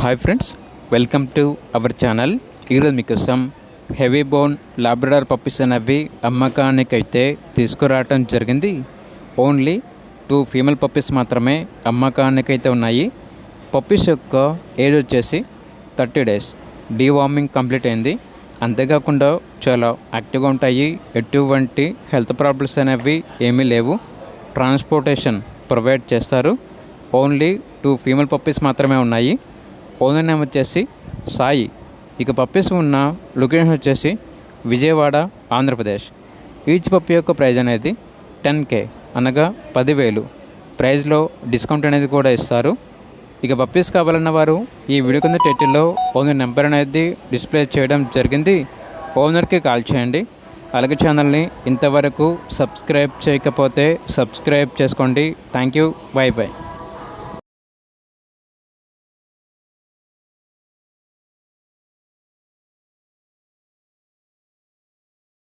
Hi friends, welcome to our channel. ఈరోజు మీకోసం heavy bone Labrador puppies అనేవి అమ్మకానికైతే తీసుకురావటం జరిగింది. ఓన్లీ 2 ఫీమేల్ పప్పీస్ మాత్రమే అమ్మకానికైతే ఉన్నాయి. పప్పీస్ యొక్క ఏజ్ వచ్చేసి 30 డేస్. డీవార్మింగ్ కంప్లీట్ అయింది. అంతేకాకుండా చాలా యాక్టివ్గా ఉంటాయి. ఎటువంటి హెల్త్ ప్రాబ్లమ్స్ అనేవి ఏమీ లేవు. ట్రాన్స్పోర్టేషన్ ప్రొవైడ్ చేస్తారు. ఓన్లీ 2 ఫీమేల్ పప్పీస్ మాత్రమే ఉన్నాయి. ఓనర్ నేమ్ వచ్చేసి సాయి. ఇక పప్పీస్ ఉన్న లొకేషన్ వచ్చేసి విజయవాడ, ఆంధ్రప్రదేశ్. ఈచ్ పప్పీ యొక్క ప్రైజ్ అనేది 10K అనగా 10,000. ప్రైజ్లో డిస్కౌంట్ అనేది కూడా ఇస్తారు. ఇక పప్పీస్ కావాలన్న వారు ఈ వీడియో కింద టైటిల్లో ఓనర్ నెంబర్ అనేది డిస్ప్లే చేయడం జరిగింది. ఓనర్కి కాల్ చేయండి. అలాగే ఛానల్ని ఇంతవరకు సబ్స్క్రైబ్ చేయకపోతే సబ్స్క్రైబ్ చేసుకోండి. Thank you. By by.